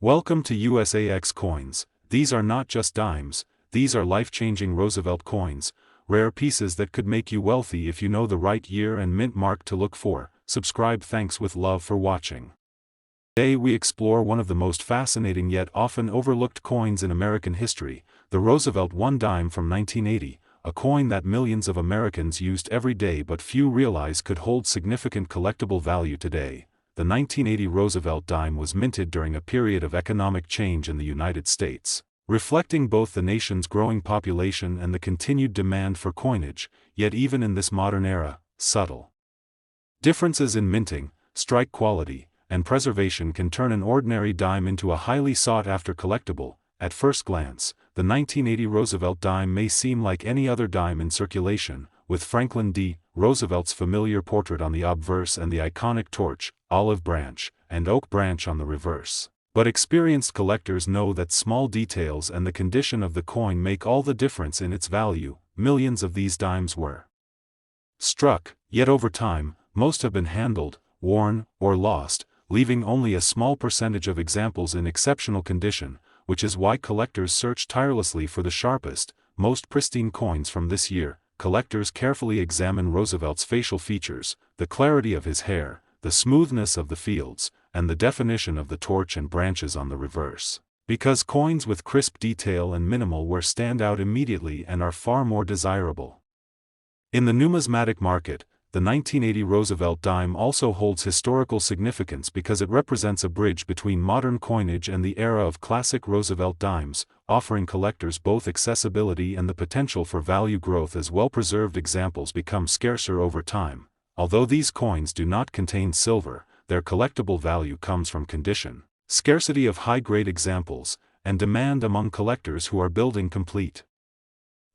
Welcome to USAX Coins. These are not just dimes, these are life-changing Roosevelt coins, rare pieces that could make you wealthy if you know the right year and mint mark to look for. Subscribe. Thanks with love for watching. Today we explore one of the most fascinating yet often overlooked coins in American history, the Roosevelt I dime from 1980, a coin that millions of Americans used every day but few realize could hold significant collectible value today. The 1980 Roosevelt dime was minted during a period of economic change in the United States, reflecting both the nation's growing population and the continued demand for coinage, yet even in this modern era, subtle differences in minting, strike quality, and preservation can turn an ordinary dime into a highly sought-after collectible. At first glance, the 1980 Roosevelt dime may seem like any other dime in circulation, with Franklin D. Roosevelt's familiar portrait on the obverse and the iconic torch, olive branch, and oak branch on the reverse. But experienced collectors know that small details and the condition of the coin make all the difference in its value. Millions of these dimes were struck, yet over time, most have been handled, worn, or lost, leaving only a small percentage of examples in exceptional condition, which is why collectors search tirelessly for the sharpest, most pristine coins from this year. Collectors carefully examine Roosevelt's facial features, the clarity of his hair, the smoothness of the fields, and the definition of the torch and branches on the reverse. Because coins with crisp detail and minimal wear stand out immediately and are far more desirable. In the numismatic market, the 1980 Roosevelt dime also holds historical significance because it represents a bridge between modern coinage and the era of classic Roosevelt dimes, offering collectors both accessibility and the potential for value growth as well-preserved examples become scarcer over time. Although these coins do not contain silver, their collectible value comes from condition, scarcity of high-grade examples, and demand among collectors who are building complete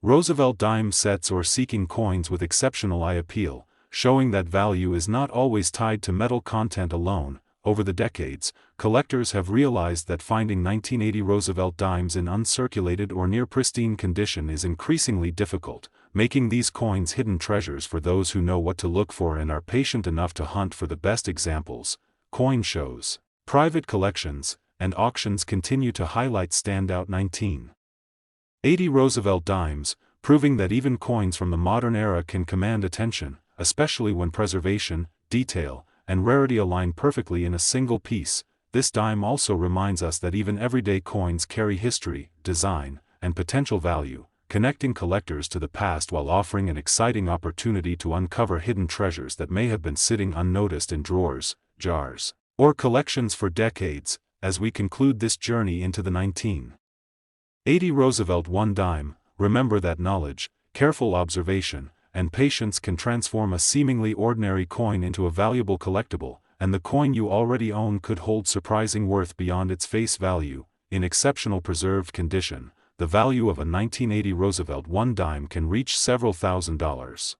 Roosevelt dime sets or seeking coins with exceptional eye appeal, showing that value is not always tied to metal content alone. Over the decades, collectors have realized that finding 1980 Roosevelt dimes in uncirculated or near pristine condition is increasingly difficult, making these coins hidden treasures for those who know what to look for and are patient enough to hunt for the best examples. Coin shows, private collections, and auctions continue to highlight standout 1980 Roosevelt dimes, proving that even coins from the modern era can command attention, especially when preservation, detail, and rarity align perfectly in a single piece. This dime also reminds us that even everyday coins carry history, design, and potential value, connecting collectors to the past while offering an exciting opportunity to uncover hidden treasures that may have been sitting unnoticed in drawers, jars, or collections for decades. As we conclude this journey into the 1980 Roosevelt I dime, remember that knowledge, careful observation, and patience can transform a seemingly ordinary coin into a valuable collectible, and the coin you already own could hold surprising worth beyond its face value. In exceptional preserved condition, the value of a 1980 Roosevelt I dime can reach several $1,000s.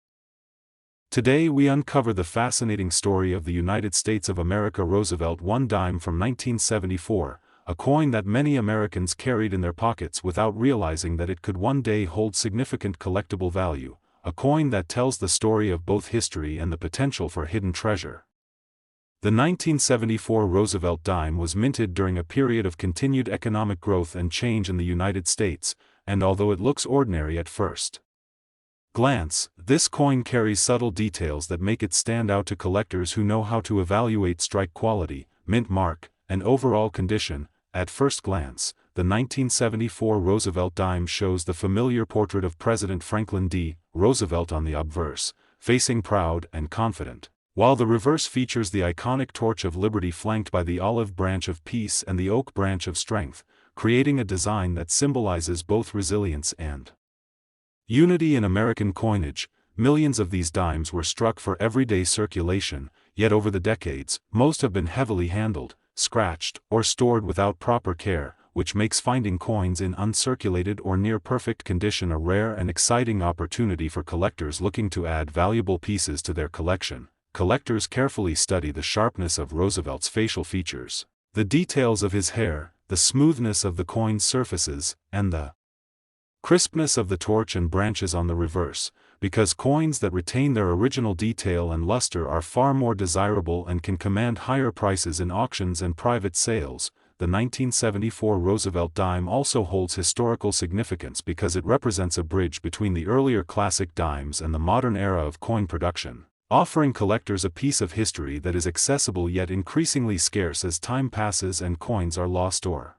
Today we uncover the fascinating story of the United States of America Roosevelt I dime from 1974, a coin that many Americans carried in their pockets without realizing that it could one day hold significant collectible value. A coin that tells the story of both history and the potential for hidden treasure. The 1974 Roosevelt dime was minted during a period of continued economic growth and change in the United States, and although it looks ordinary at first glance, this coin carries subtle details that make it stand out to collectors who know how to evaluate strike quality, mint mark, and overall condition. At first glance, the 1974 Roosevelt dime shows the familiar portrait of President Franklin D. Roosevelt on the obverse, facing proud and confident, while the reverse features the iconic torch of liberty flanked by the olive branch of peace and the oak branch of strength, creating a design that symbolizes both resilience and unity in American coinage. Millions of these dimes were struck for everyday circulation, yet over the decades, most have been heavily handled, scratched, or stored without proper care, which makes finding coins in uncirculated or near-perfect condition a rare and exciting opportunity for collectors looking to add valuable pieces to their collection. Collectors carefully study the sharpness of Roosevelt's facial features, the details of his hair, the smoothness of the coin's surfaces, and the crispness of the torch and branches on the reverse, because coins that retain their original detail and luster are far more desirable and can command higher prices in auctions and private sales. the 1974 Roosevelt dime also holds historical significance because it represents a bridge between the earlier classic dimes and the modern era of coin production, offering collectors a piece of history that is accessible yet increasingly scarce as time passes and coins are lost or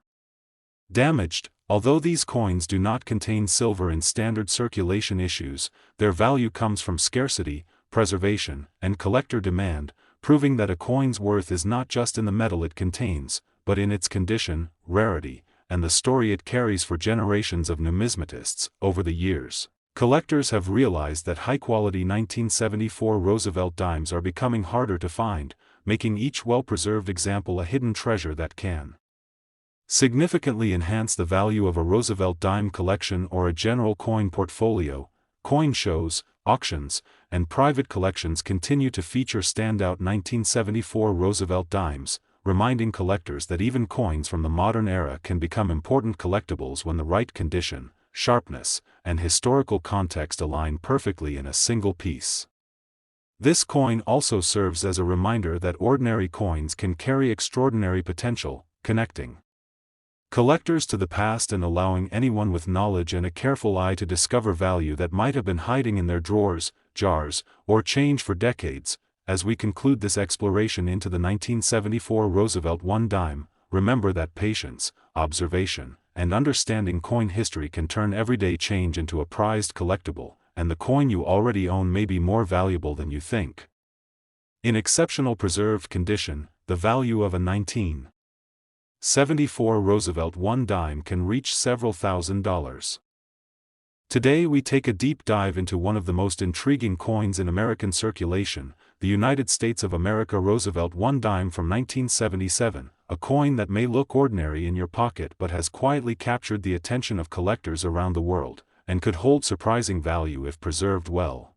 damaged. Although these coins do not contain silver in standard circulation issues, their value comes from scarcity, preservation, and collector demand, proving that a coin's worth is not just in the metal it contains, but in its condition, rarity, and the story it carries for generations of numismatists. Over the years, collectors have realized that high-quality 1974 Roosevelt dimes are becoming harder to find, making each well-preserved example a hidden treasure that can significantly enhance the value of a Roosevelt dime collection or a general coin portfolio. Coin shows, auctions, and private collections continue to feature standout 1974 Roosevelt dimes, reminding collectors that even coins from the modern era can become important collectibles when the right condition, sharpness, and historical context align perfectly in a single piece. This coin also serves as a reminder that ordinary coins can carry extraordinary potential, connecting collectors to the past and allowing anyone with knowledge and a careful eye to discover value that might have been hiding in their drawers, jars, or change for decades. As we conclude this exploration into the 1974 Roosevelt dime, remember that patience, observation, and understanding coin history can turn everyday change into a prized collectible, and the coin you already own may be more valuable than you think. In exceptional preserved condition, the value of a 1974 Roosevelt dime can reach several $1,000s. Today we take a deep dive into one of the most intriguing coins in American circulation, the United States of America Roosevelt dime from 1977, a coin that may look ordinary in your pocket but has quietly captured the attention of collectors around the world, and could hold surprising value if preserved well.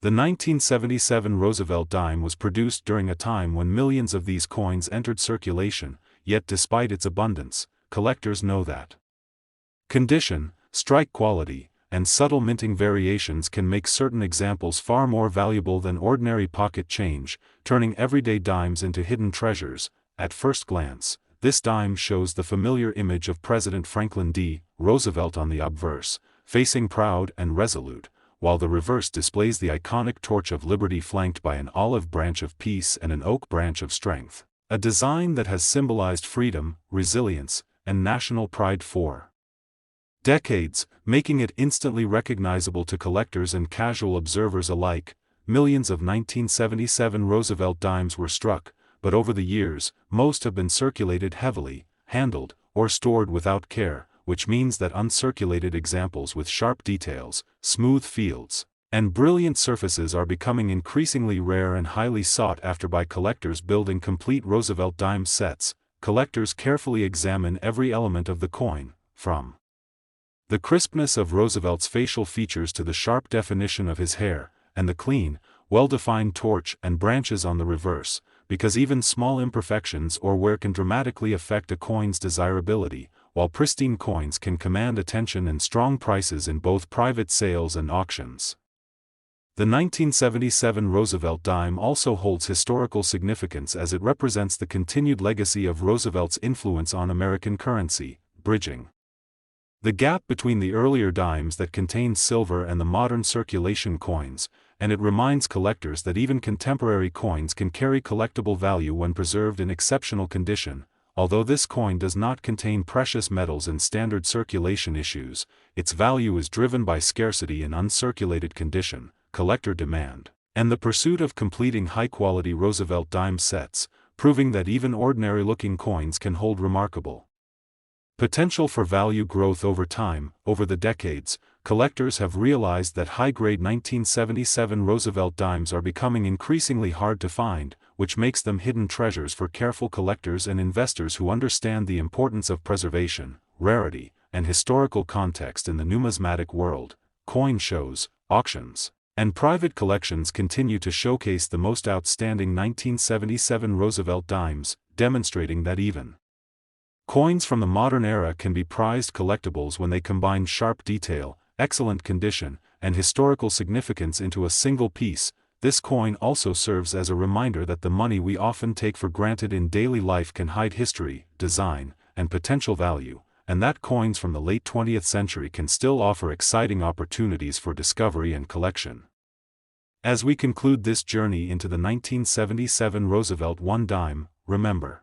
The 1977 Roosevelt dime was produced during a time when millions of these coins entered circulation, yet despite its abundance, collectors know that condition, strike quality, and subtle minting variations can make certain examples far more valuable than ordinary pocket change, turning everyday dimes into hidden treasures. At first glance, this dime shows the familiar image of President Franklin D. Roosevelt on the obverse, facing proud and resolute, while the reverse displays the iconic torch of liberty flanked by an olive branch of peace and an oak branch of strength, a design that has symbolized freedom, resilience, and national pride for decades, making it instantly recognizable to collectors and casual observers alike. Millions of 1977 Roosevelt dimes were struck, but over the years, most have been circulated heavily, handled, or stored without care, which means that uncirculated examples with sharp details, smooth fields, and brilliant surfaces are becoming increasingly rare and highly sought after by collectors building complete Roosevelt dime sets. Collectors carefully examine every element of the coin, from the crispness of Roosevelt's facial features to the sharp definition of his hair, and the clean, well-defined torch and branches on the reverse, because even small imperfections or wear can dramatically affect a coin's desirability, while pristine coins can command attention and strong prices in both private sales and auctions. The 1977 Roosevelt dime also holds historical significance as it represents the continued legacy of Roosevelt's influence on American currency, bridging the gap between the earlier dimes that contained silver and the modern circulation coins, and it reminds collectors that even contemporary coins can carry collectible value when preserved in exceptional condition. Although this coin does not contain precious metals in standard circulation issues, its value is driven by scarcity in uncirculated condition, collector demand, and the pursuit of completing high-quality Roosevelt dime sets, proving that even ordinary-looking coins can hold remarkable potential for value growth over time. Over the decades, collectors have realized that high-grade 1977 Roosevelt dimes are becoming increasingly hard to find, which makes them hidden treasures for careful collectors and investors who understand the importance of preservation, rarity, and historical context in the numismatic world. Coin shows, auctions, and private collections continue to showcase the most outstanding 1977 Roosevelt dimes, demonstrating that even coins from the modern era can be prized collectibles when they combine sharp detail, excellent condition, and historical significance into a single piece. this coin also serves as a reminder that the money we often take for granted in daily life can hide history, design, and potential value, and that coins from the late 20th century can still offer exciting opportunities for discovery and collection. As we conclude this journey into the 1977 Roosevelt one dime, remember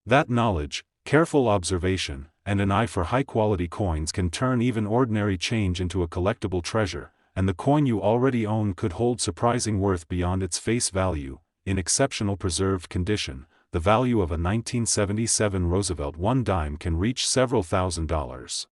that knowledge, careful observation, and an eye for high-quality coins can turn even ordinary change into a collectible treasure, and the coin you already own could hold surprising worth beyond its face value. In exceptional preserved condition, the value of a 1977 Roosevelt one dime can reach several $1,000s.